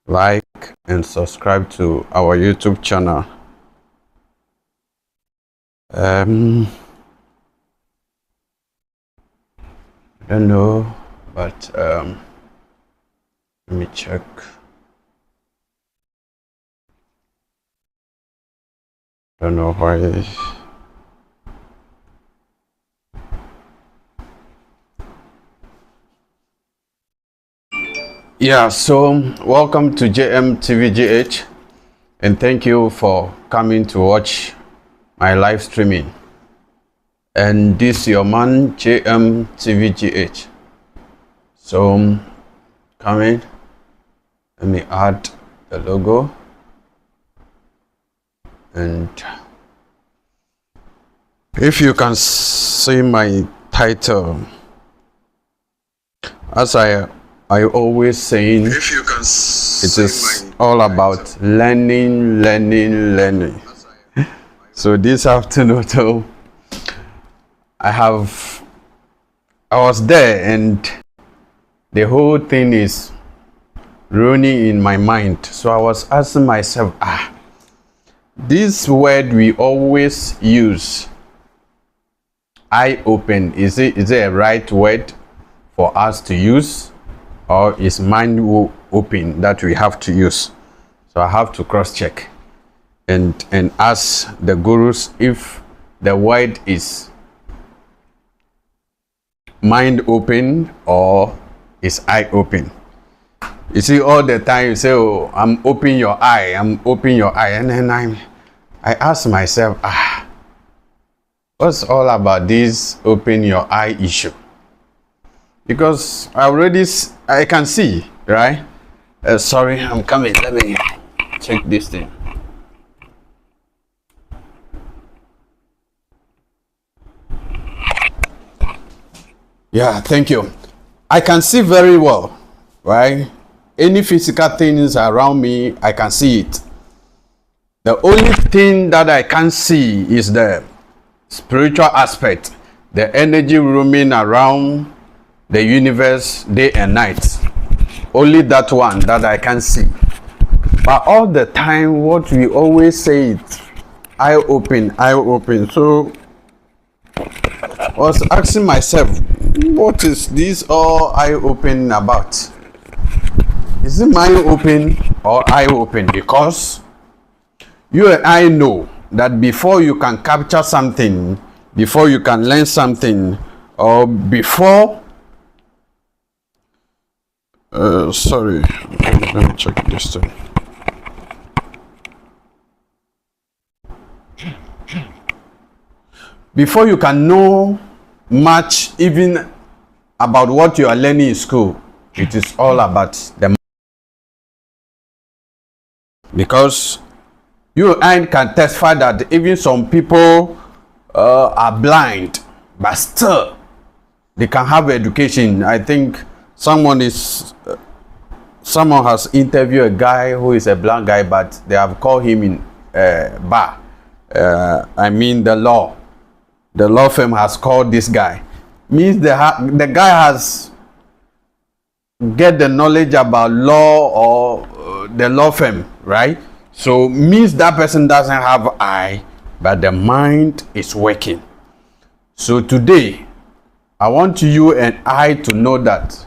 like and subscribe to our YouTube channel. I don't know, but let me check. Don't know why. Yeah, so welcome to JMTVGH, and thank you for coming to watch my live streaming. And this is your man JMTVGH. So come in, let me add the logo, and if you can see my title, as I always saying, if you can it is all about learning. So this afternoon though, I was there and the whole thing is running in my mind. So I was asking myself, this word we always use, eye open, is it a right word for us to use, or is mind open that we have to use? So I have to cross check and ask the gurus if the word is mind open or is eye open. You see, all the time you say, oh, I'm opening your eye, and then I ask myself, what's all about this open your eye issue? Because I can see, right? Sorry, I'm coming. Let me check this thing. Yeah, thank you. I can see very well, right? Any physical things around me, I can see it. The only thing that I can't see is the spiritual aspect, the energy roaming around the universe day and night. Only that one that I can see. But all the time, what we always say is eye open. So I was asking myself, what is this all eye open about? Is it mind open or eye open? Because you and I know that before you can capture something, before you can learn something, or before sorry, let me check this thing. Before you can know much even about what you are learning in school, it is all about the, because you and I can testify that even some people are blind, but still they can have education. I think someone has interviewed a guy who is a blind guy, but they have called him in bar. I mean the law firm has called this guy. Means the guy has get the knowledge about law or the law firm, right? So means that person doesn't have eye, but the mind is working. So today I want you and I to know that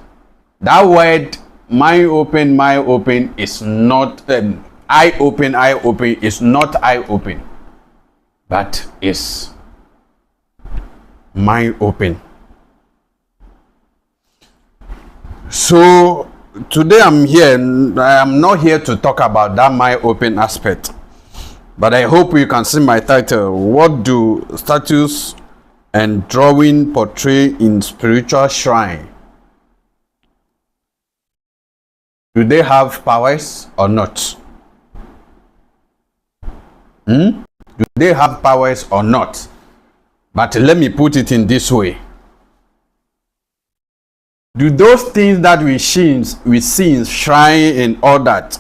that word mind open is not eye open is not eye open, but is mind open. So today I'm here, I am not here to talk about that mind open aspect, but I hope you can see my title. What do statues and drawing portray in spiritual shrine? Do they have powers or not? Do they have powers or not? But let me put it in this way. Do those things that we see in shrine and all that,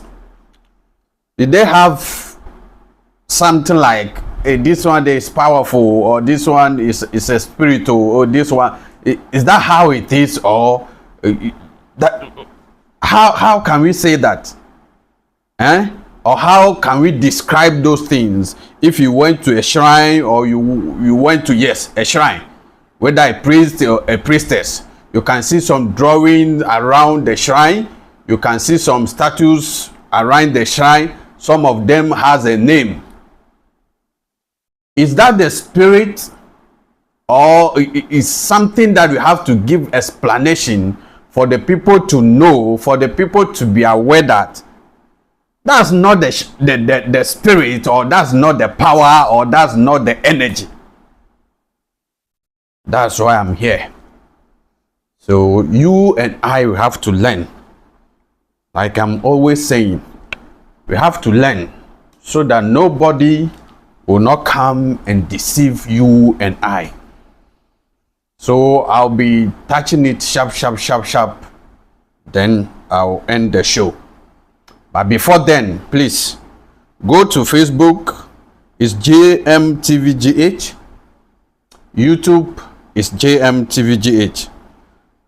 did they have something like, hey, this one is powerful, or this one is a spiritual, or this one is that how it is, or that how can we say that? Or how can we describe those things? If you went to a shrine, or you went to, yes, a shrine, whether a priest or a priestess, you can see some drawing around the shrine. You can see some statues around the shrine. Some of them has a name. Is that the spirit, or is something that we have to give explanation for the people to know, for the people to be aware that that's not the spirit, or that's not the power, or that's not the energy? That's why I'm here. So you and I, we have to learn. Like I'm always saying, we have to learn so that nobody will not come and deceive you and I. So I'll be touching it sharp, then I'll end the show. But before then, please go to Facebook. It's JMTVGH. YouTube is JMTVGH.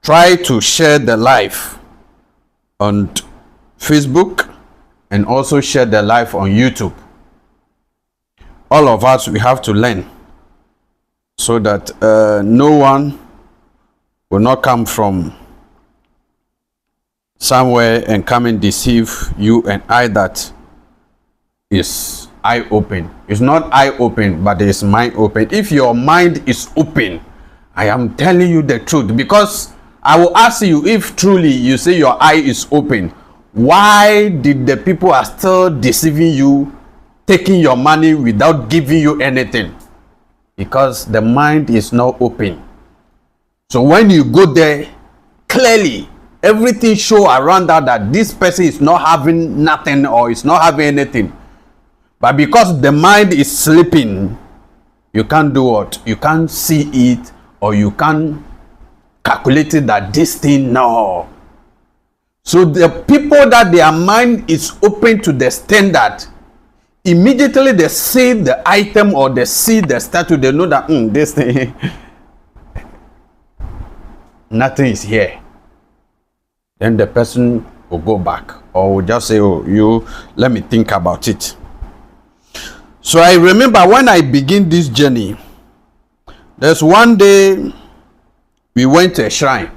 Try to share the live on Facebook and also share the live on YouTube. All of us, we have to learn so that no one will not come from somewhere and come and deceive you and I. That is eye open. It's not eye open, but it's mind open. If your mind is open, I am telling you the truth, because I will ask you, if truly you say your eye is open, why did the people are still deceiving you, taking your money without giving you anything? Because the mind is not open. So when you go there, clearly everything show around that this person is not having nothing, or is not having anything. But because the mind is sleeping, you can't do what? You can't see it, or you can't calculate it that this thing, no. So the people that their mind is open to the standard, immediately they see the item or they see the statue, they know that this thing, nothing is here. Then the person will go back, or will just say, oh, you let me think about it. So I remember when I begin this journey, there's one day we went to a shrine,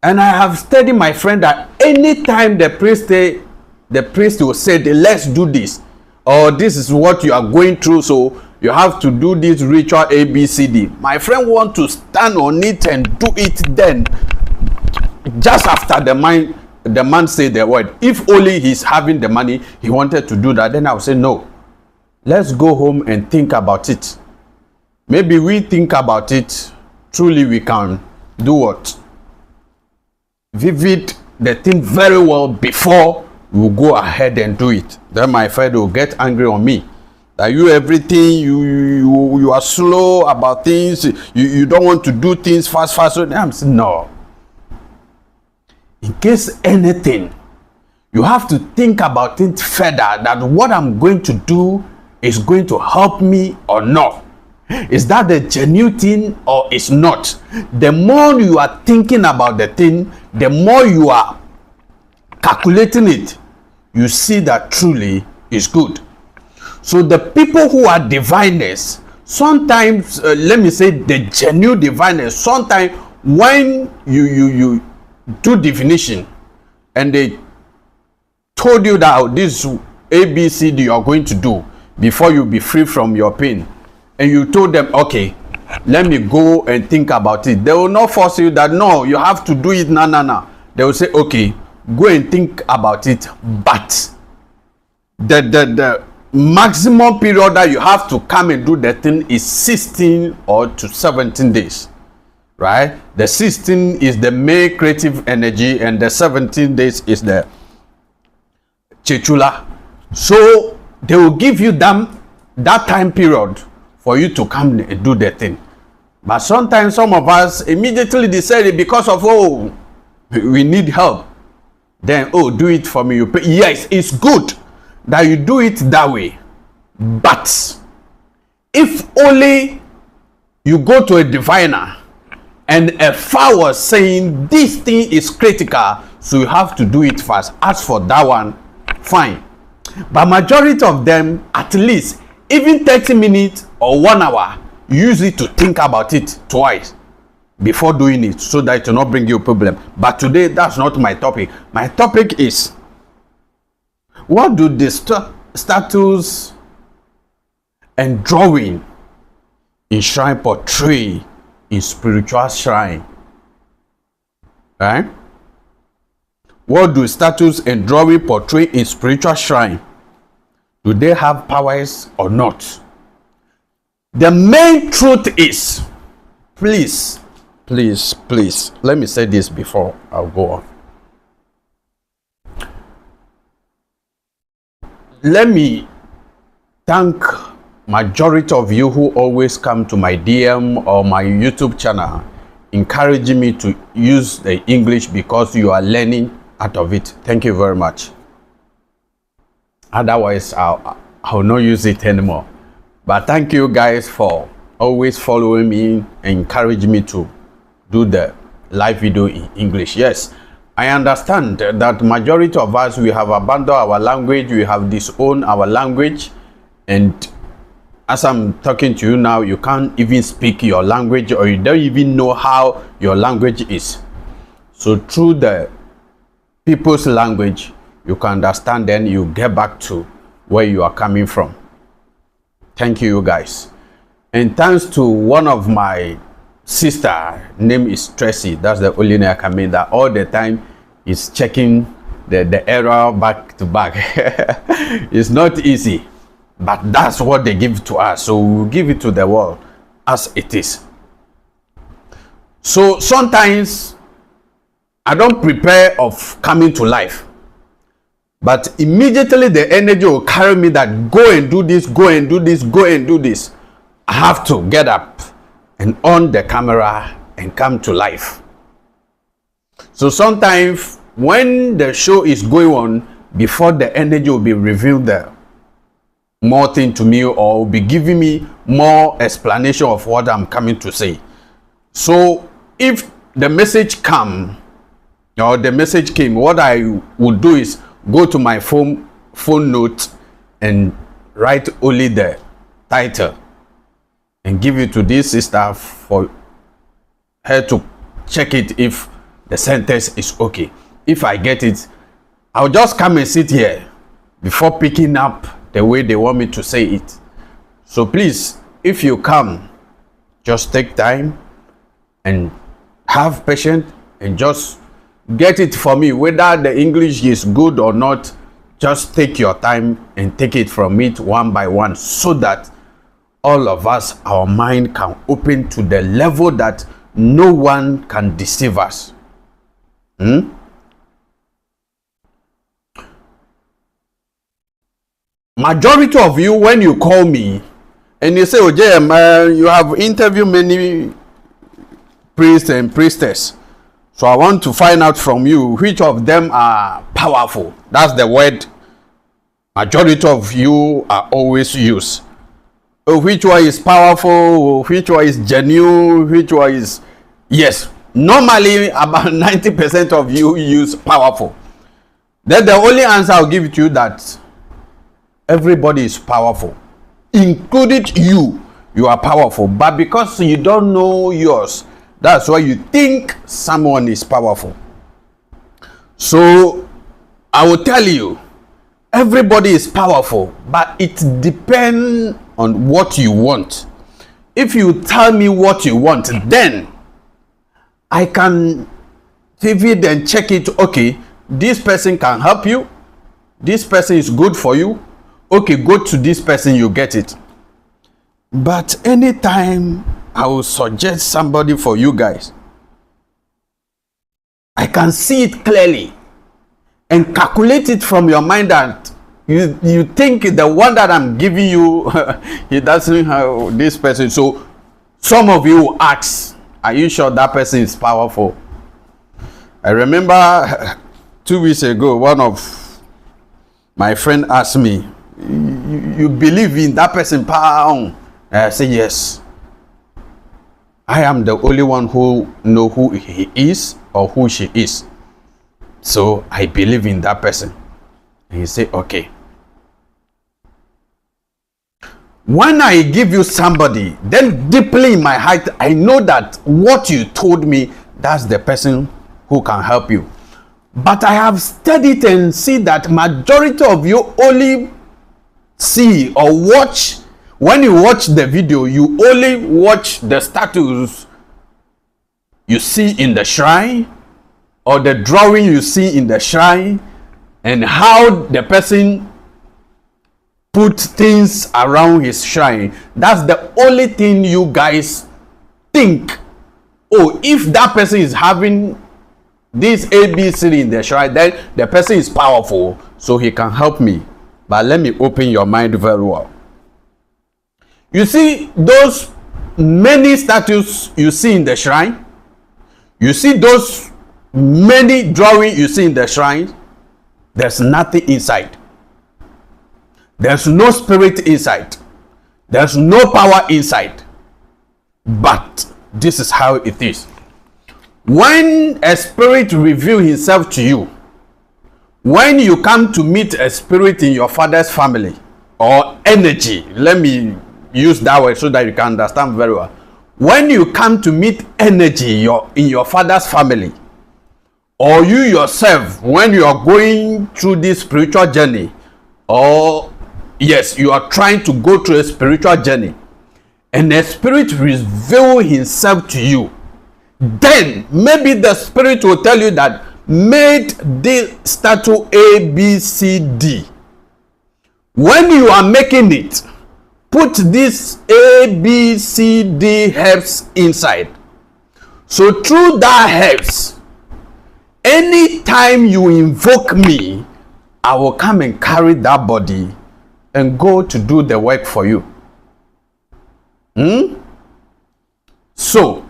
and I have studied my friend that anytime the priest will say, let's do this, or this is what you are going through, so you have to do this ritual ABCD. My friend want to stand on it and do it. Then just after the man say the word, if only he's having the money, he wanted to do that, then I will say, no, let's go home and think about it. Maybe we think about it, truly we can do what? Vivid the thing very well before we go ahead and do it. Then my friend will get angry on me that you are slow about things, you don't want to do things fast. So I'm saying, no. In case anything, you have to think about it further, that what I'm going to do is going to help me or not. Is that the genuine thing or is not? The more you are thinking about the thing, the more you are calculating it, you see that truly is good. So the people who are diviners, sometimes, let me say the genuine diviners, sometimes when you do divination and they told you that this ABCD you are going to do before you be free from your pain, and you told them, okay, let me go and think about it, they will not force you that no, you have to do it. No. They will say, okay, go and think about it, but the maximum period that you have to come and do the thing is 16 or to 17 days, right? The 16 is the May creative energy, and the 17 days is the Chechula. So they will give you that time period for you to come and do the thing. But sometimes some of us immediately decide, because of, oh, we need help, then, oh, do it for me. You pay. Yes, it's good that you do it that way, but if only you go to a diviner and a file was saying this thing is critical, so you have to do it fast. As for that one, fine. But majority of them, at least even 30 minutes or 1 hour, use it to think about it twice before doing it, so that it will not bring you a problem. But today, that's not my topic. My topic is, what do the statues and drawing in shrine portray in spiritual shrine? Right? What do statues and drawing portray in spiritual shrine? Do they have powers or not? The main truth is, please, let me say this before I'll go on. Let me thank majority of you who always come to my DM or my YouTube channel encouraging me to use the English because you are learning out of it. Thank you very much. Otherwise, I'll not use it anymore. But thank you guys for always following me and encouraging me to do the live video in English. Yes, I understand that majority of us, we have abandoned our language, we have disowned our language, and as I'm talking to you now, you can't even speak your language, or you don't even know how your language is. So through the people's language, you can understand, then you get back to where you are coming from. Thank you guys. And thanks to one of my sister, name is Tracy, that's the only name I can make, that all the time is checking the error back to back. It's not easy, but that's what they give to us, so we'll give it to the world as it is. So sometimes I don't prepare of coming to life, but immediately the energy will carry me that go and do this, go and do this, go and do this. I have to get up and on the camera and come to life. So sometimes when the show is going on, before the energy will be revealed there, more thing to me, or will be giving me more explanation of what I'm coming to say. So if the message come, or the message came, what I would do is go to my phone note and write only the title and give it to this sister for her to check it if the sentence is okay. If I get it, I'll just come and sit here before picking up the way they want me to say it. So please, if you come, just take time and have patience and just get it for me. Whether the English is good or not, just take your time and take it from it one by one, so that all of us, our mind can open to the level that no one can deceive us. Majority of you, when you call me and you say, oh JM, you have interviewed many priests and priestess, so I want to find out from you which of them are powerful. That's the word majority of you are always use. Which one is powerful, which one is genuine, which one is... Yes, normally about 90% of you use powerful. Then the only answer I'll give to you that everybody is powerful, including you. You are powerful, but because you don't know yours, that's why you think someone is powerful. So I will tell you, everybody is powerful, but it depends on what you want. If you tell me what you want, then I can vivid and check it. Okay, this person can help you, this person is good for you. Okay, go to this person, you get it. But anytime I will suggest somebody for you guys, I can see it clearly and calculate it from your mind that you think the one that I'm giving you, he doesn't have this person. So some of you ask, are you sure that person is powerful? I remember 2 weeks ago, one of my friend asked me, you believe in that person power? I say yes. I am the only one who know who he is or who she is. So I believe in that person. And you say, okay. When I give you somebody, then deeply in my heart, I know that what you told me, that's the person who can help you. But I have studied and see that majority of you only see or watch. When you watch the video, you only watch the statues you see in the shrine, or the drawing you see in the shrine, and how the person put things around his shrine. That's the only thing you guys think. Oh, if that person is having this ABC in the shrine, then the person is powerful, so he can help me. But let me open your mind very well. You see those many statues you see in the shrine? You see those many drawings you see in the shrine? There's nothing inside. There's no spirit inside. There's no power inside. But this is how it is. When a spirit reveals himself to you, when you come to meet a spirit in your father's family, or energy, let me use that word so that you can understand very well. When you come to meet energy in your father's family, or you yourself, when you are going through this spiritual journey, or yes, you are trying to go through a spiritual journey, and a spirit reveals himself to you, then maybe the spirit will tell you that made this statue A, B, C, D. When you are making it, put this A, B, C, D herbs inside. So through that herbs, anytime you invoke me, I will come and carry that body and go to do the work for you. So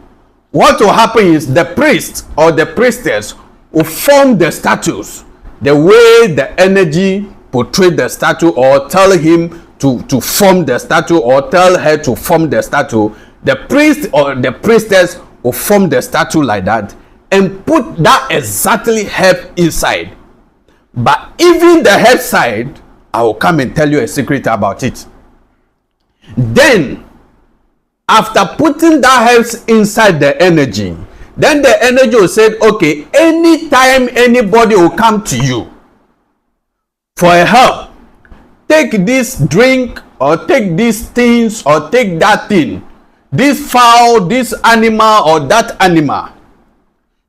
what will happen is the priest or the priestess will form the statues the way the energy portray the statue, or tell him to form the statue, or tell her to form the statue. The priest or the priestess will form the statue like that and put that exactly herb inside. But even the herb side, I will come and tell you a secret about it. Then after putting that herbs inside the energy, then the energy will say, okay, anytime anybody will come to you for a help, take this drink, or take these things, or take that thing, this fowl, this animal, or that animal,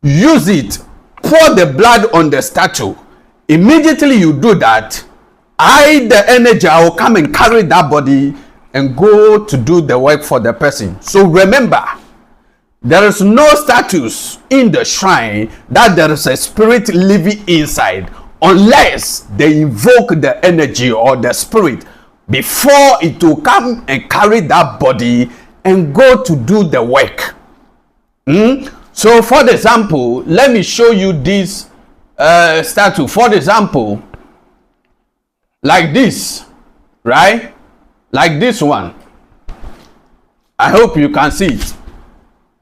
use it, pour the blood on the statue. Immediately you do that, the energy, I will come and carry that body and go to do the work for the person. So remember, there is no statues in the shrine that there is a spirit living inside, unless they invoke the energy or the spirit before it will come and carry that body and go to do the work. So for example, let me show you this statue. For example, like this, right? Like this one. I hope you can see it.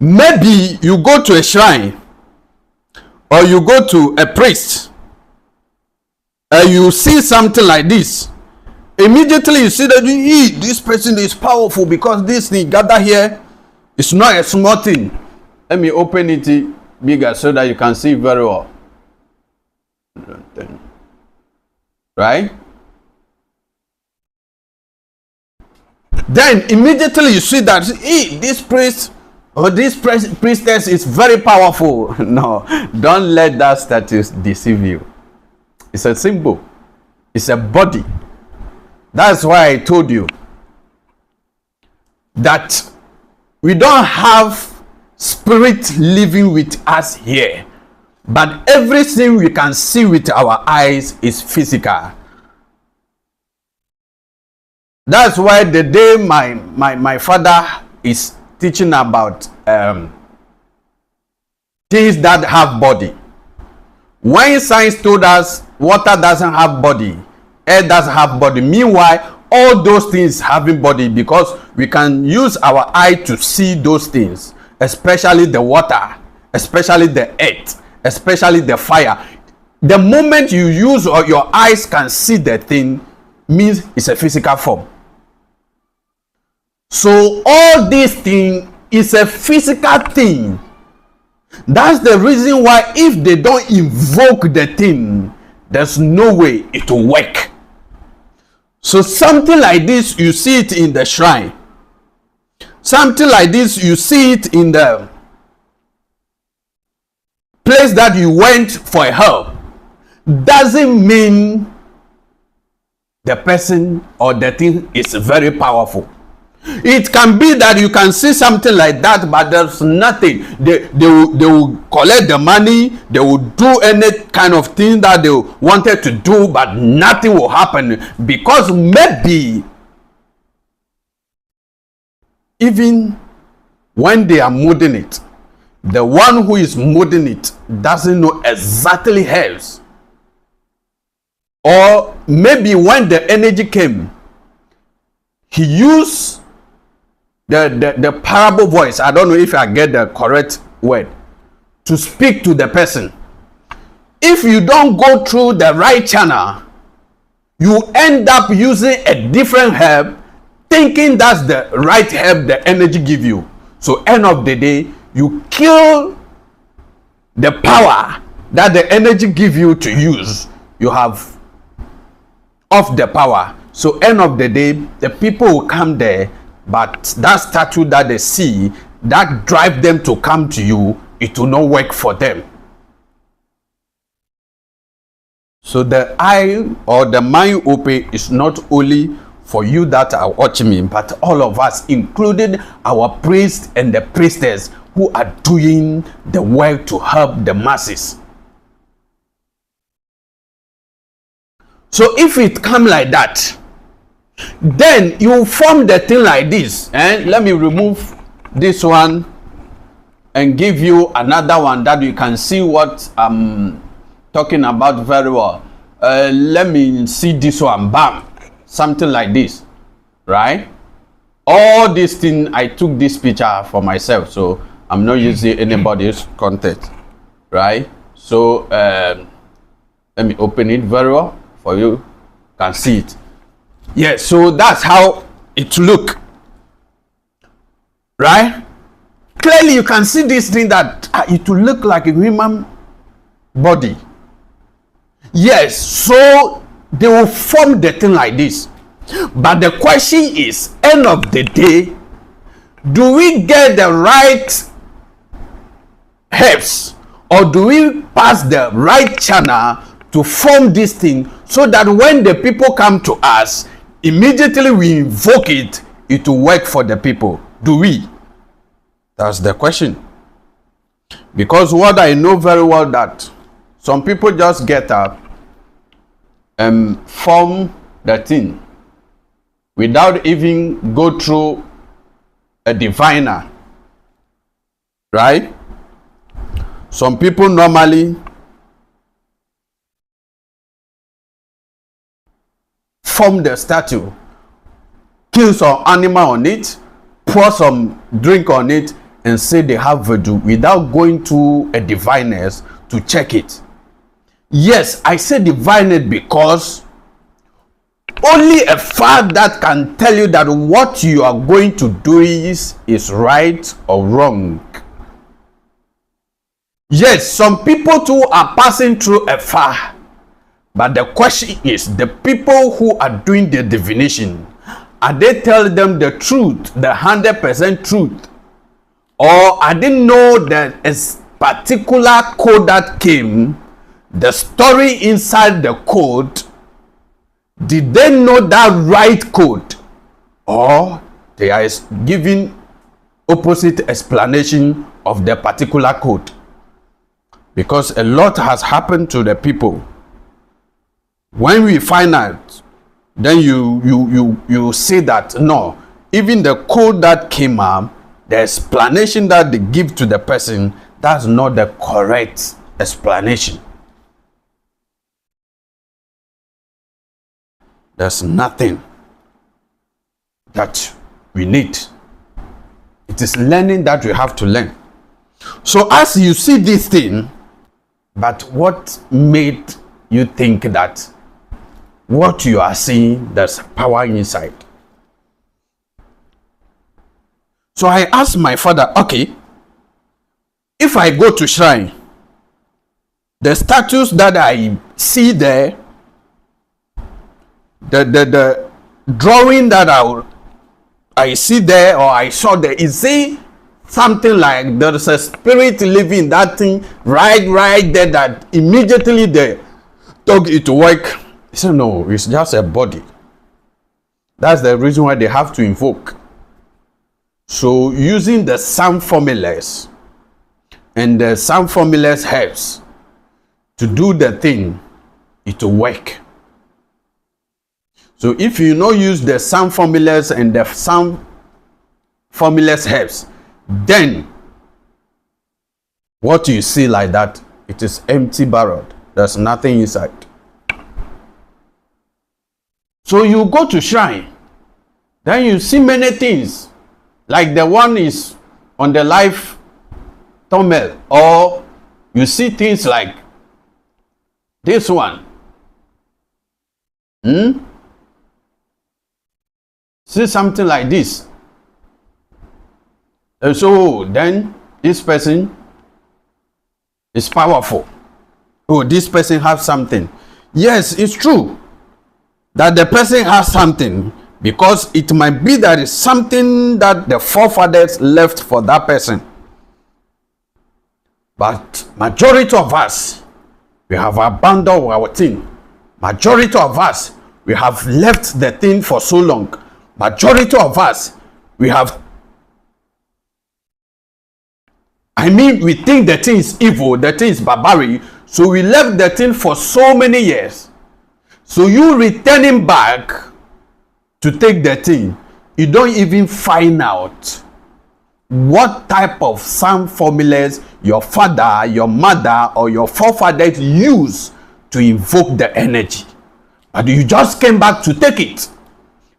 Maybe you go to a shrine, or you go to a priest, and you see something like this. Immediately you see that this person is powerful, because this thing gather here is not a small thing. Let me open it bigger so that you can see very well. Right? Then immediately you see that this priest or this priestess is very powerful. No, don't let that status deceive you. It's a symbol. It's a body. That's why I told you that we don't have spirit living with us here, but everything we can see with our eyes is physical. That's why the day my father is teaching about things that have body, when science told us water doesn't have body, air doesn't have body, meanwhile all those things having body, because we can use our eye to see those things. especially the water, especially the earth, especially the fire. The moment you use or your eyes can see the thing, means it's a physical form. So all this thing is a physical thing. That's the reason why if they don't invoke the thing, there's no way it will work. So something like this, you see it in the shrine. Something like this, you see it in the place that you went for help. Doesn't mean the person or the thing is very powerful. It can be that you can see something like that, but there's nothing. They will collect the money, they will do any kind of thing that they wanted to do, but nothing will happen, because maybe even when they are molding it, the one who is molding it doesn't know exactly helps. Or maybe when the energy came, he used the parable voice, I don't know if I get the correct word, to speak to the person. If you don't go through the right channel, you end up using a different herb, thinking that's the right herb the energy give you. So end of the day, you kill the power that the energy give you to use. You have off the power. So end of the day, the people will come there, but that statue that they see that drive them to come to you, it will not work for them. So the eye or the mind open is not only for you that are watching me, but all of us, including our priests and the priestess who are doing the work to help the masses. So if it come like that, then you form the thing like this. And let me remove this one and give you another one that you can see what I'm talking about very well. Let me see this one. Bam, something like this, right? All this thing, I took this picture for myself, so I'm not using anybody's content, right? So let me open it very well for you can see it. Yes, so that's how it look, right? Clearly you can see this thing that it will look like a human body. Yes, so they will form the thing like this. But the question is, end of the day, do we get the right herbs, or do we pass the right channel to form this thing, so that when the people come to us, immediately we invoke it, it will work for the people? Do we? That's the question. Because what I know very well, that some people just get up and form the thing without even go through a diviner, right? Some people normally form the statue, kill some animal on it, pour some drink on it, and say they have voodoo without going to a diviners to check it. Yes, I say diviner because only a father that can tell you that what you are going to do is right or wrong. Yes, some people too are passing through a fire. But the question is, the people who are doing the divination, are they telling them the truth, the 100% truth? Or I didn't know that a particular code that came, the story inside the code, did they know that right code? Or they are giving opposite explanation of the particular code? Because a lot has happened to the people. When we find out, then you say that no, even the code that came up, the explanation that they give to the person, that's not the correct explanation. There's nothing that we need. It is learning that we have to learn. So as you see this thing, but what made you think that what you are seeing, there's power inside? So I asked my father, okay, if I go to shrine, the statues that I see there, the drawing that I see there or I saw there, is it something like there's a spirit living in that thing right there that immediately they took it to work? He said, no, it's just a body. That's the reason why they have to invoke. So using the sound formulas and the sound formulas helps to do the thing, it will work. So if you not use the sound formulas and the sound formulas helps, then what you see like that, it is empty barrel. There's nothing inside. So you go to shrine, then you see many things, like the one is on the live thumbnail, or you see things like this one. See something like this. And so then this person is powerful. Oh, this person has something. Yes, it's true that the person has something, because it might be that it's something that the forefathers left for that person. But majority of us, we have abandoned our thing. Majority of us, we have left the thing for so long. Majority of us, we think the thing is evil, the thing is barbaric, so we left the thing for so many years. So you returning back to take the thing, you don't even find out what type of sound formulas your father, your mother, or your forefathers use to invoke the energy. But you just came back to take it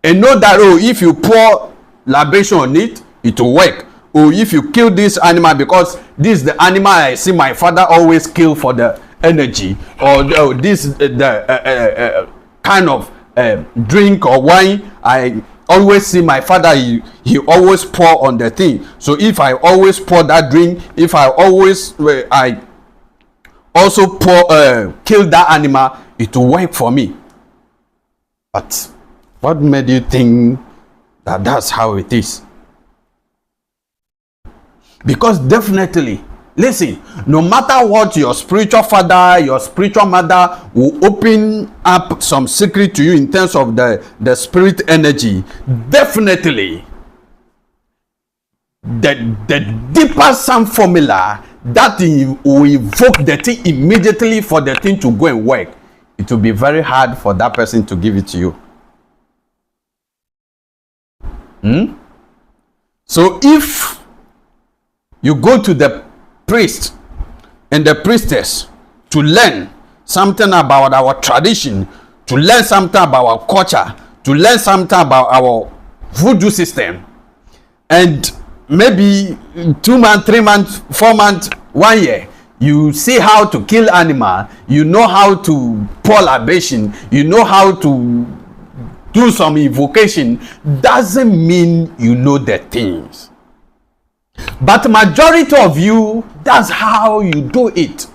and know that, oh, if you pour libation on it, it will work. Or if you kill this animal, because this is the animal I see my father always kill for the energy, or this the kind of drink or wine I always see my father, he always pour on the thing. So if I always pour that drink, if I always I also pour kill that animal, it will work for me. But what made you think that that's how it is? Because definitely, listen, no matter what, your spiritual father, your spiritual mother will open up some secret to you in terms of the spirit energy. Definitely, the deeper sound formula that will evoke the thing immediately for the thing to go and work, it will be very hard for that person to give it to you. So if you go to the priest and the priestess to learn something about our tradition, to learn something about our culture, to learn something about our voodoo system, and maybe 2 months, 3 months, 4 months, 1 year, you see how to kill animal, you know how to pour libation, you know how to do some invocation, doesn't mean you know the things. But majority of you, that's how you do it.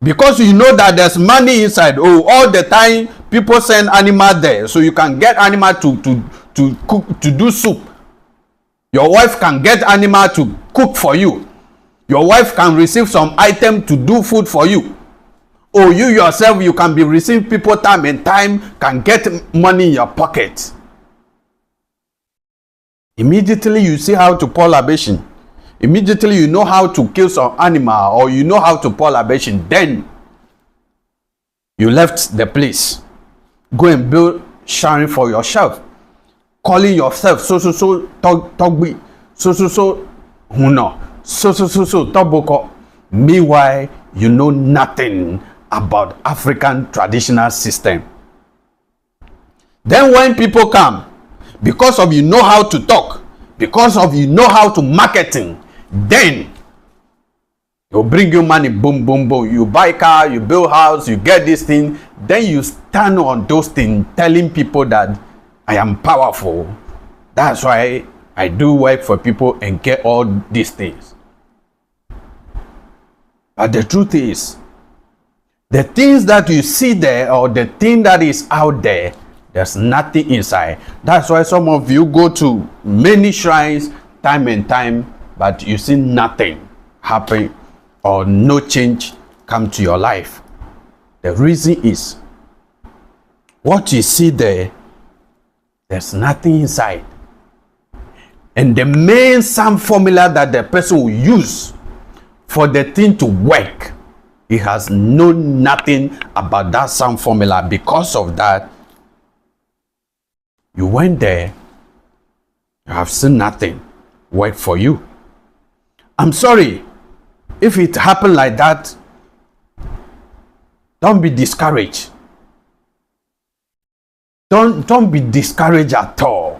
Because you know that there's money inside. Oh, all the time people send animal there, so you can get animal to cook, to do soup. Your wife can get animal to cook for you. Your wife can receive some item to do food for you. Or you yourself, you can be receiving people time and time, can get money in your pocket. Immediately you see how to pour libation. Immediately you know how to kill some animal, or you know how to pour libation. Then you left the place. Go and build shrine for yourself. Calling yourself so togbi, so huno, so toboko. Meanwhile, you know nothing about African traditional system. Then when people come, because of you know how to talk, because of you know how to marketing, then they'll bring you money, boom, boom, boom. You buy car, you build house, you get this thing. Then you stand on those things, telling people that I am powerful. That's why I do work for people and get all these things. But the truth is, the things that you see there, or the thing that is out there, there's nothing inside. That's why some of you go to many shrines time and time, but you see nothing happen or no change come to your life. The reason is, what you see there, there's nothing inside. And the main sum formula that the person will use for the thing to work, he has known nothing about that sum formula. Because of that, you went there, you have seen nothing work for you. I'm sorry if it happened like that. Don't be discouraged. Don't be discouraged at all.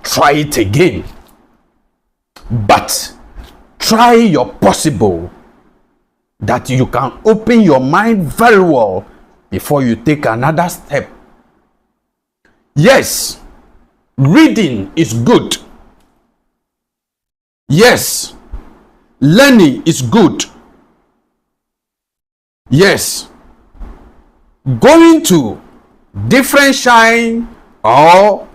Try it again, but try your possible that you can open your mind very well before you take another step. Yes, reading is good. Yes, learning is good. Yes, going to different shrine or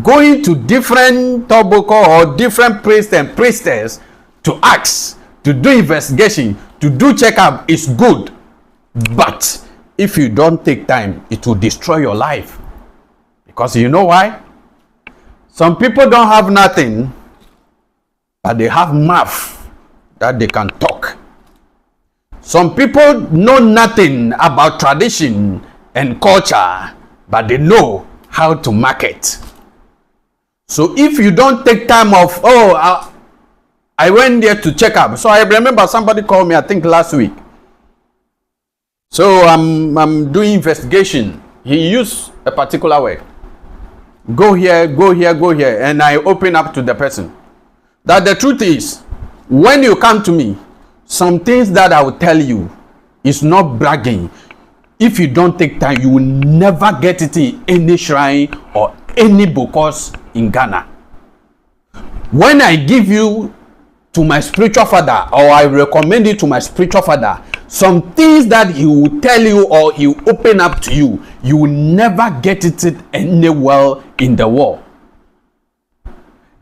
going to different toboko or different priest and priestess to ask, to do investigation, to do checkup is good. But if you don't take time, it will destroy your life. Because you know why? Some people don't have nothing, but they have mouth that they can talk. Some people know nothing about tradition and culture, but they know how to market. So if you don't take time off, I went there to check up. So I remember somebody called me, I think last week. So I'm doing investigation. He used a particular word. Go here, go here, go here. And I open up to the person. That the truth is, when you come to me, some things that I will tell you is not bragging. If you don't take time, you will never get it in any shrine or any bokos in Ghana. When I give you to my spiritual father, or I recommend it to my spiritual father, some things that he will tell you or he will open up to you, you will never get it anywhere in the world.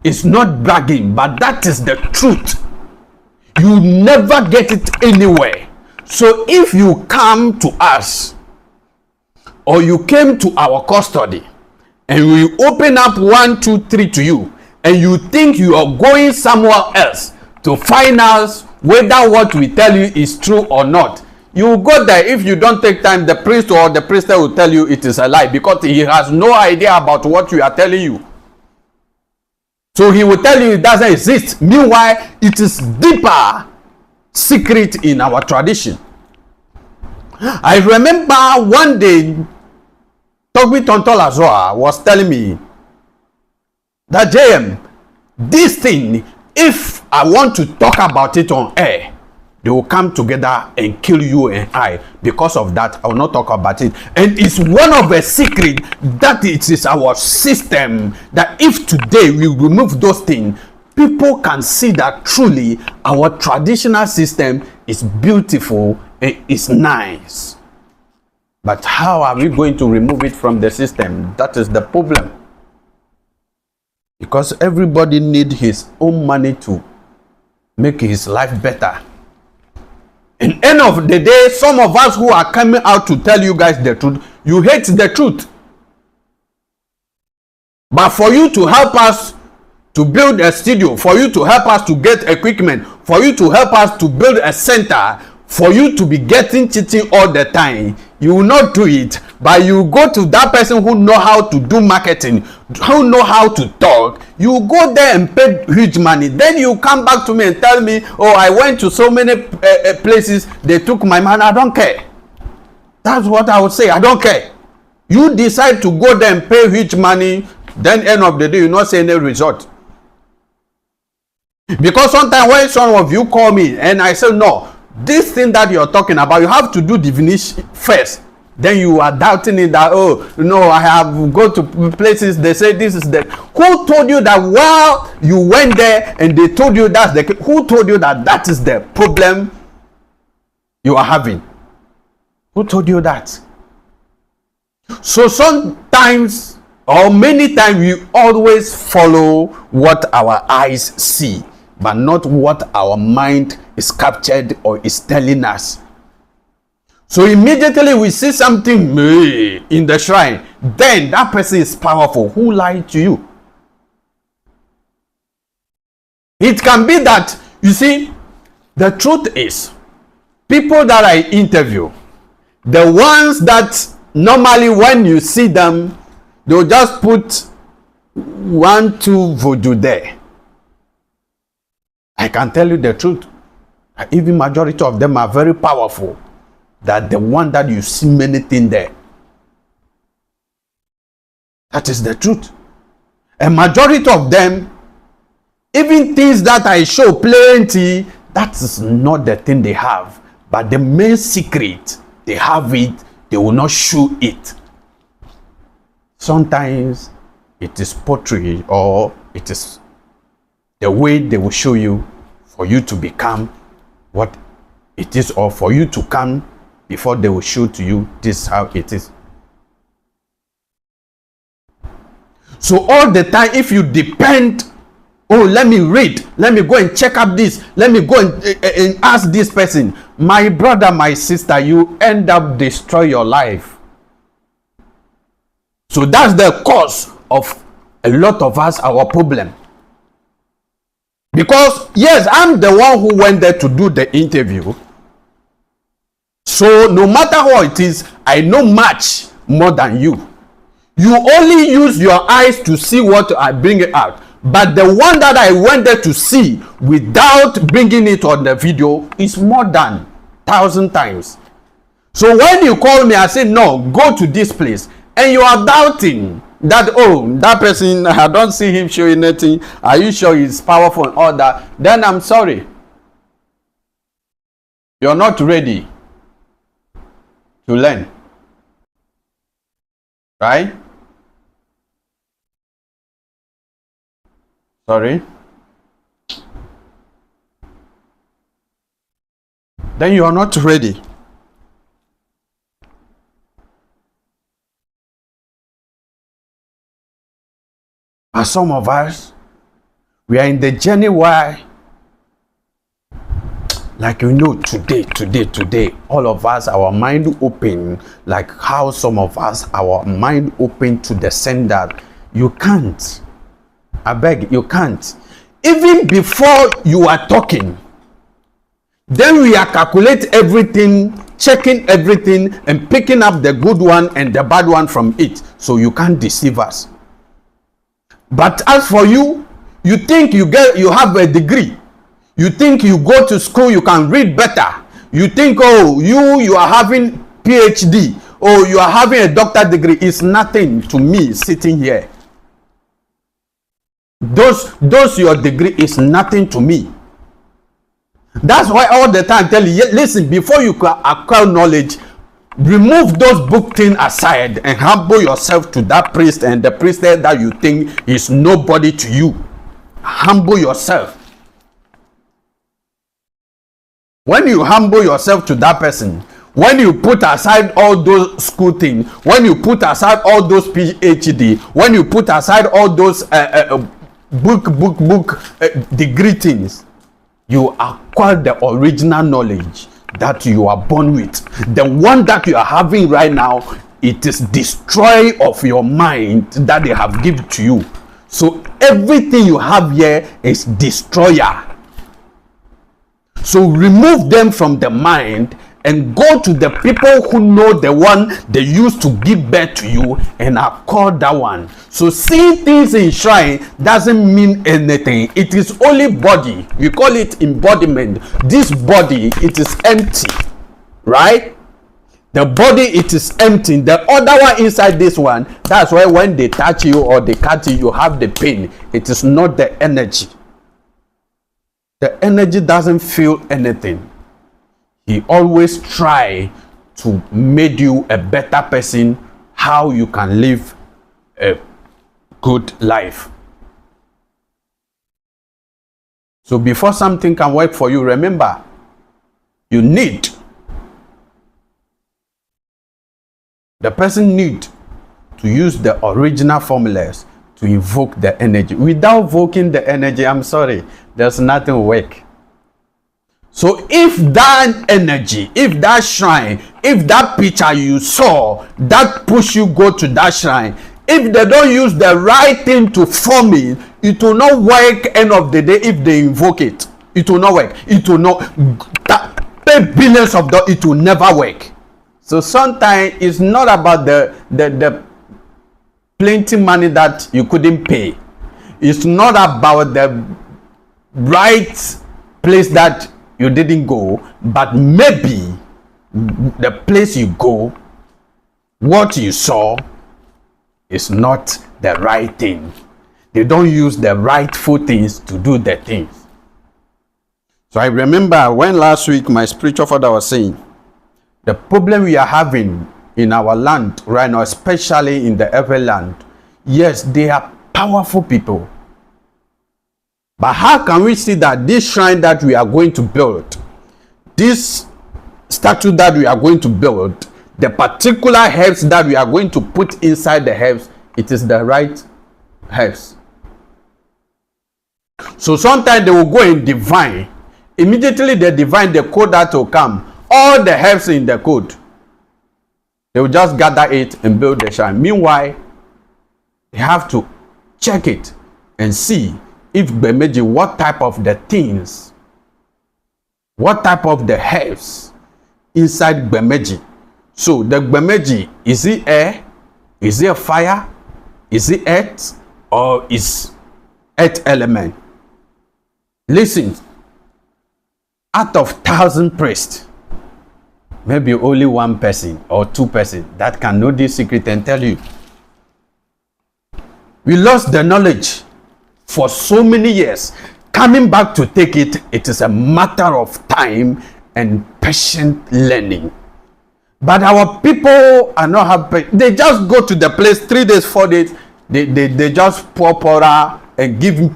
It's not bragging, but that is the truth. You never get it anywhere. So if you come to us, or you came to our custody, and we open up 1, 2, 3 to you, and you think you are going somewhere else to find out whether what we tell you is true or not, you will go there. If you don't take time, the priest or the priestess will tell you it is a lie, because he has no idea about what we are telling you. So he will tell you it doesn't exist. Meanwhile, it is deeper secret in our tradition. I remember one day, Togbi Tontolazoa was telling me that, JM, this thing, if I want to talk about it on air, they will come together and kill you and I. Because of that, I will not talk about it. And it's one of the secret that it is our system, that if today we remove those things, people can see that truly our traditional system is beautiful and is nice. But how are we going to remove it from the system? That is the problem. Because everybody needs his own money to make his life better. And end of the day, some of us who are coming out to tell you guys the truth, you hate the truth. But for you to help us to build a studio, for you to help us to get equipment, for you to help us to build a center, for you to be getting cheating all the time, you will not do it. But you go to that person who know how to do marketing, who know how to talk, you go there and pay huge money. Then you come back to me and tell me, oh, I went to so many places, they took my money. I don't care. That's what I would say. I don't care. You decide to go there and pay huge money, then end of the day, you not see any result. Because sometimes when some of you call me and I say, no, this thing that you're talking about, you have to do divination first. Then you are doubting it that, oh, no, I have go to places, they say this is the... Who told you that while you went there and they told you that's the... Who told you that that is the problem you are having? Who told you that? So sometimes or many times we always follow what our eyes see, but not what our mind is captured or is telling us. So immediately we see something in the shrine, then that person is powerful. Who lied to you? It can be that, you see, the truth is, people that I interview, the ones that normally when you see them, they'll just put 1, 2 voodoo there. I can tell you the truth. Even majority of them are very powerful. That the one that you see many things there. That is the truth. A majority of them, even things that I show plenty, that is not the thing they have. But the main secret, they have it, they will not show it. Sometimes it is portray, or it is the way they will show you for you to become what it is, or for you to come before they will show to you this is how it is. So all the time, if you depend, oh, let me read, let me go and check up this, let me go and ask this person, my brother, my sister, you end up destroy your life. So that's the cause of a lot of us, our problem. Because yes, I'm the one who went there to do the interview. So no matter how it is, I know much more than you. You only use your eyes to see what I bring it out. But the one that I went there to see without bringing it on the video is more than 1,000 times. So when you call me, I say, no, go to this place. And you are doubting that, oh, that person, I don't see him showing anything. Are you sure he's powerful and all that? Then I'm sorry. You're not ready to learn. Right? Sorry. Then you are not ready. And some of us, we are in the journey where, like you know, today, all of us, our mind open, like how some of us, our mind open to the sender. You can't. I beg, you can't. Even before you are talking, then we are calculate everything, checking everything, and picking up the good one and the bad one from it, so you can't deceive us. But as for you, you think you have a degree. You think you go to school, you can read better. You think, oh, you are having PhD, or you are having a doctor degree. It's nothing to me sitting here. Those your degree is nothing to me. That's why all the time I tell you, listen, before you acquire knowledge, remove those book things aside and humble yourself to that priest and the priestess that you think is nobody to you. Humble yourself. When you humble yourself to that person, when you put aside all those school things, when you put aside all those PhD, when you put aside all those book degree things, you acquire the original knowledge that you are born with. The one that you are having right now, it is destroy of your mind that they have given to you. So everything you have here is destroyer. So remove them from the mind and go to the people who know the one they used to give birth to you and accord that one. So seeing things in shrine doesn't mean anything. It is only body. We call it embodiment. This body, it is empty, right? The body, it is empty. The other one inside this one, that's why when they touch you or they cut you, you have the pain. It is not the energy. the energy doesn't feel anything. He always try to make you a better person, how you can live a good life. So before something can work for you, remember, the person need to use the original formulas to invoke the energy. Without invoking the energy, I'm sorry, there's nothing work. So if that energy, if that shrine, if that picture you saw, that push you go to that shrine, if they don't use the right thing to form it, it will not work end of the day. If they invoke it, it will not work. It will not pay billions of dollars, it will never work. So sometimes it's not about the plenty money that you couldn't pay. It's not about the right place that you didn't go, but maybe the place you go, what you saw is not the right thing. They don't use the rightful things to do the things. So I remember when last week my spiritual father was saying, the problem we are having in our land right now, especially in the Ever land, yes, they are powerful people. But how can we see that this shrine that we are going to build, this statue that we are going to build, the particular herbs that we are going to put inside the herbs, it is the right herbs? So sometimes they will go and divine. Immediately they divine the code that will come. All the herbs in the code, they will just gather it and build the shrine. Meanwhile, they have to check it and see if Bemeji, what type of the things, what type of the herbs inside Bemeji. So the Bemeji, is it air? Is it fire? Is it earth? Or is earth element? Listen, out of 1,000 priests, maybe only one person or two person that can know this secret and tell you. We lost the knowledge for so many years. Coming back to take it, it is a matter of time and patient learning. But our people are not happy. They just go to the place 3 days, 4 days. They just pour and give him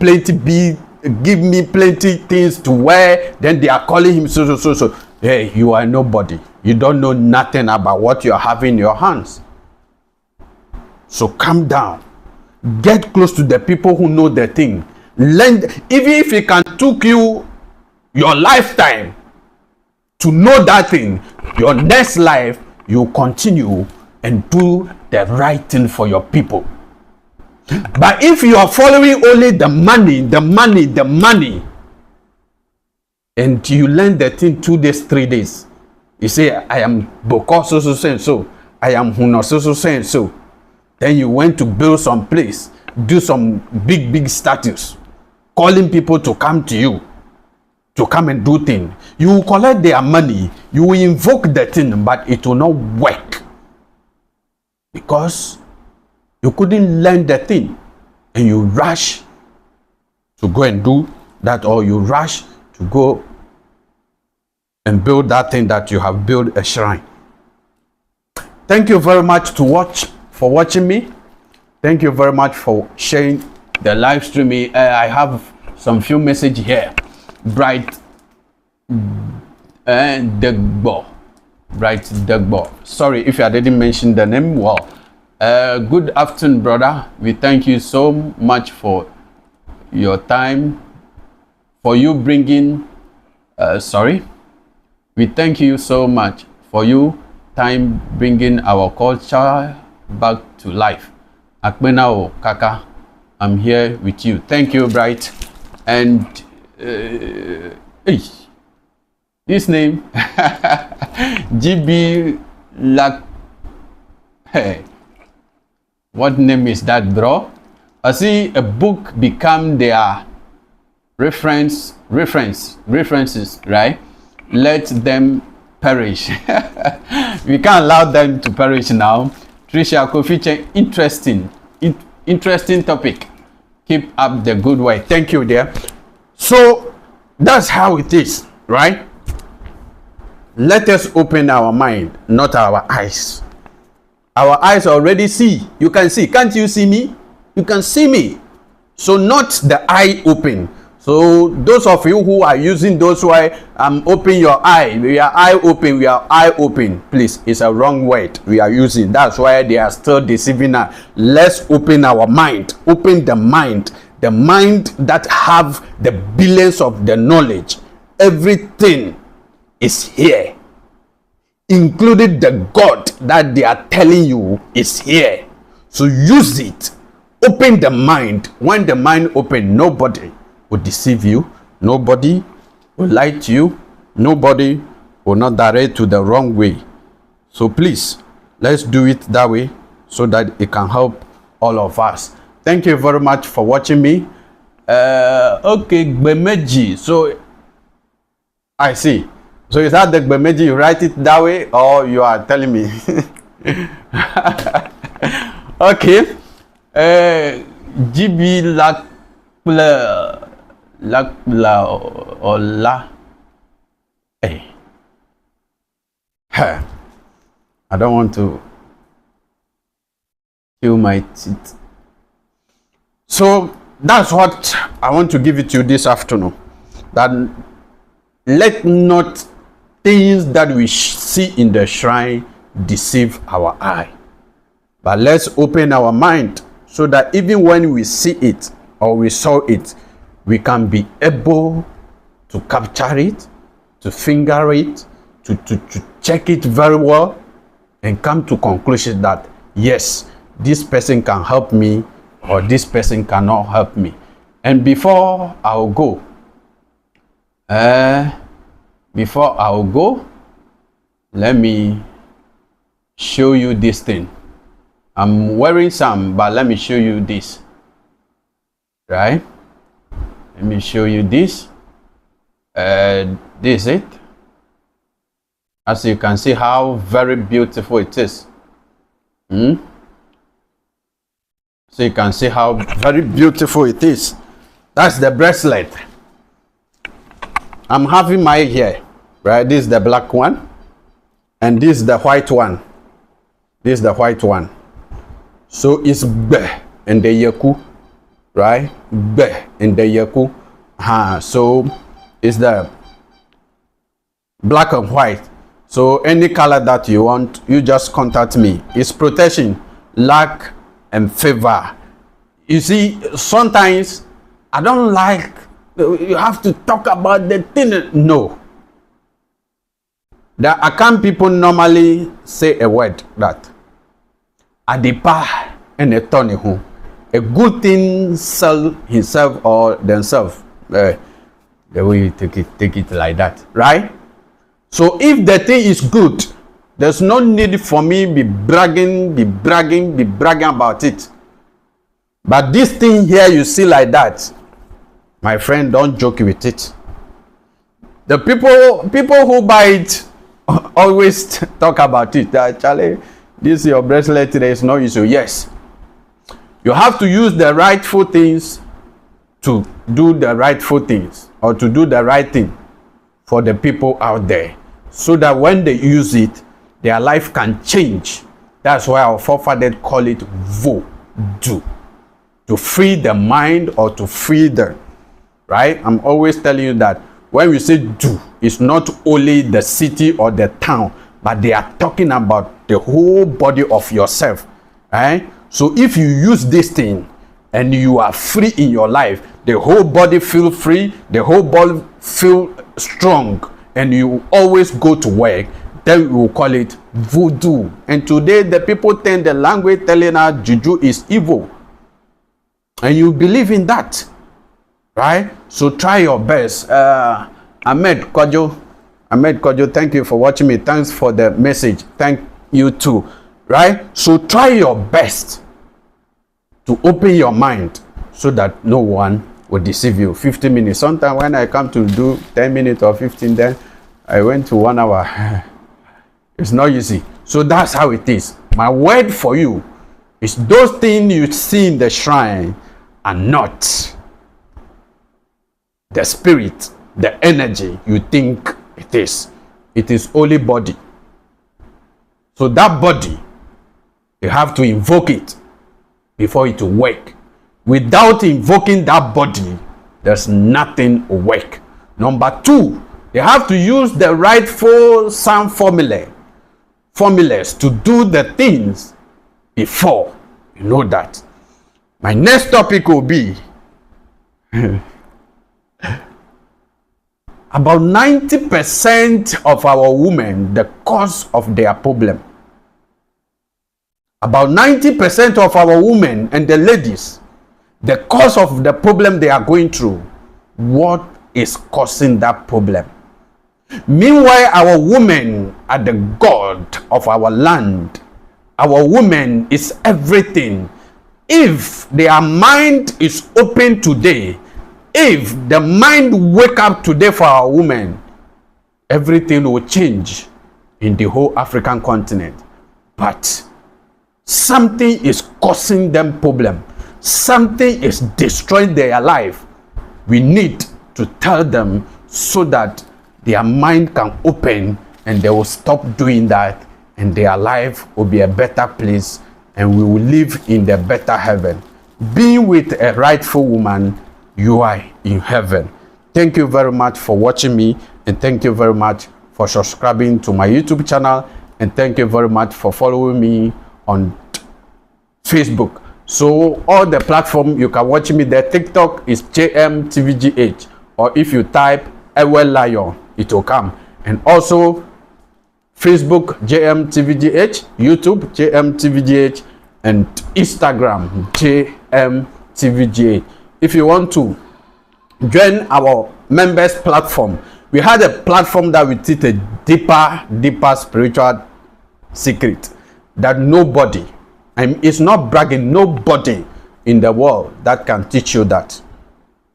give me plenty things to wear. Then they are calling him so. Hey, you are nobody. You don't know nothing about what you are having in your hands. So calm down. Get close to the people who know the thing. Learn, even if it can took you your lifetime to know that thing, your next life, you continue and do the right thing for your people. But if you are following only the money, and you learn the thing 2 days, 3 days, you say, I am Boko so, I am Huno so. Then you went to build some place, do some big statues, calling people to come to you, to come and do things. You will collect their money, you will invoke the thing, but it will not work. Because you couldn't learn the thing, and you rush to go and do that, or you rush to go and build that thing that you have built a shrine. Thank you very much for watching me. Thank you very much for sharing the live stream. I have some few messages here. Bright Degbo. Sorry if I didn't mention the name well. Good afternoon, brother. We thank you so much for your time, for you bringing we thank you so much for you time bringing our culture back to life. Akbenao Kaka, I'm here with you. Thank you, Bright. And this name GB Lak. Hey, what name is that, bro? I see a book become their references, right? Let them perish. We can't allow them to perish now. Trisha Kofiche, interesting topic. Keep up the good work. Thank you, dear. So That's how it is, right? Let us open our mind, not our eyes. Our eyes already see. You can see. Can't you see me? You can see me. So not the eye open. So those of you who are using those why open your eye, we are eye open, we are eye open. Please, it's a wrong word we are using. That's why they are still deceiving us. Let's open our mind. Open the mind that have the billions of the knowledge. Everything is here, including the God that they are telling you is here. So use it. Open the mind. When the mind open, nobody will deceive you, nobody will lie to you, nobody will not direct to the wrong way. So please, let's do it that way so that it can help all of us. Thank you very much for watching me. Okay, Gbemeji. So I see. So is that the Gbemeji? You write it that way, or you are telling me? Okay. GB Lakla or La. Hey. I don't want to kill my teeth. So that's what I want to give it to you this afternoon. That let not things that we see in the shrine deceive our eye. But let's open our mind so that even when we see it or we saw it, we can be able to capture it, to finger it, to check it very well, and come to conclusion that yes, this person can help me or this person cannot help me. And before I'll go, let me show you this thing. I'm wearing some, but let me show you this. Right? Let me show you this. This is it. As you can see how very beautiful it is. So you can see how very beautiful it is. That's the bracelet. I'm having my here. Right? This is the black one. And this is the white one. This is the white one. So it's B and the Yaku. Right? B in the Yaku. So it's the black and white. So any color that you want, you just contact me. It's protection, luck, and favor. You see, sometimes I don't like you have to talk about the thing. No. The account people normally say a word that Adipa and a Tony who. A good thing sell himself or themselves. The way you take it like that, right? So if the thing is good, there's no need for me be bragging about it. But this thing here you see like that, my friend, don't joke with it. The people who buy it always talk about it. Charlie, this is your bracelet, there is no issue. Yes. You have to use the rightful things to do the rightful things, or to do the right thing for the people out there, so that when they use it, their life can change. That's why our forefathers call it voodoo, to free the mind or to free the, right? I'm always telling you that when we say do, it's not only the city or the town, but they are talking about the whole body of yourself, right? So if you use this thing and you are free in your life, the whole body feel free, the whole body feel strong, and you always go to work, then we will call it voodoo. And today the people think the language telling us juju is evil, and you believe in that, right? So try your best. Ahmed Kojo, thank you for watching me. Thanks for the message. Thank you too, right? So try your best to open your mind so that no one will deceive you. 15 minutes. Sometimes when I come to do 10 minutes or 15, then I went to 1 hour. It's not easy. So that's how it is. My word for you is those things you see in the shrine are not the spirit the energy you think it is. It is only body. So that body, you have to invoke it before it will work. Without invoking that body, there's nothing will work. Number two, you have to use the rightful sound formulas to do the things before you know that. My next topic will be about 90% of our women, the cause of their problem. About 90% of our women and the ladies, the cause of the problem they are going through. What is causing that problem? Meanwhile, our women are the god of our land. Our women is everything. If their mind is open today, if the mind wake up today for our women, everything will change in the whole African continent. But something is causing them problem. Something is destroying their life. We need to tell them so that their mind can open and they will stop doing that, and their life will be a better place and we will live in the better heaven. Being with a rightful woman, you are in heaven. Thank you very much for watching me, and thank you very much for subscribing to my YouTube channel, and thank you very much for following me on Facebook. So all the platform you can watch me there. TikTok is JMTVGH, or if you type Ewell Lion, it will come. And also Facebook JMTVGH, YouTube JMTVGH, and Instagram JMTVGH. If you want to join our members platform, we had a platform that we teach a deeper spiritual secret that nobody, and it's not bragging, nobody in the world that can teach you that.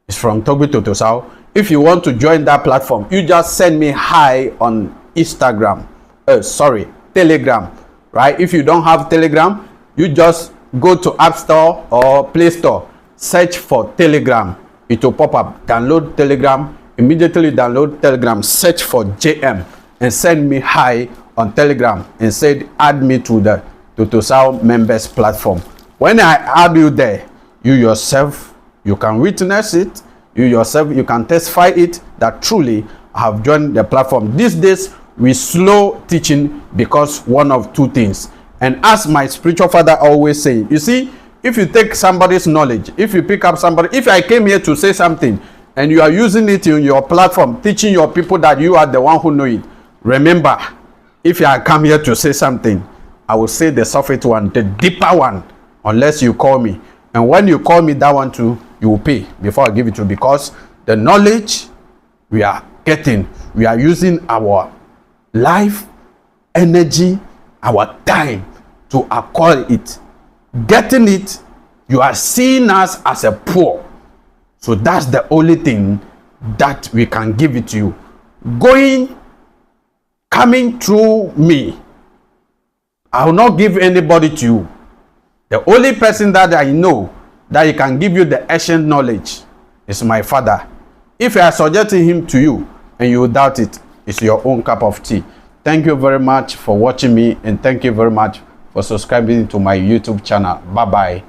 It's from Togo to Tosao. If you want to join that platform, you just send me hi on Instagram. Telegram, right? If you don't have Telegram, you just go to App Store or Play Store, search for Telegram. It will pop up. Download Telegram. Immediately download Telegram, search for JM, and send me hi on Telegram and say add me to the Tosao members platform. When I add you there, you yourself, you can witness it. You yourself, you can testify it that truly I have joined the platform. These days we slow teaching because one of two things. And as my spiritual father always say, you see, if you take somebody's knowledge, if you pick up somebody, if I came here to say something and you are using it in your platform, teaching your people that you are the one who know it, remember, if I come here to say something, I will say the soft one, the deeper one, unless you call me. And when you call me that one too, you will pay before I give it to you, because the knowledge we are getting, we are using our life, energy, our time to acquire it. Getting it, you are seeing us as a poor. So that's the only thing that we can give it to you. Coming through me, I will not give anybody to you. The only person that I know that he can give you the ancient knowledge is my father. If I suggesting him to you and you doubt it, it's your own cup of tea. Thank you very much for watching me, and thank you very much for subscribing to my YouTube channel. Bye bye.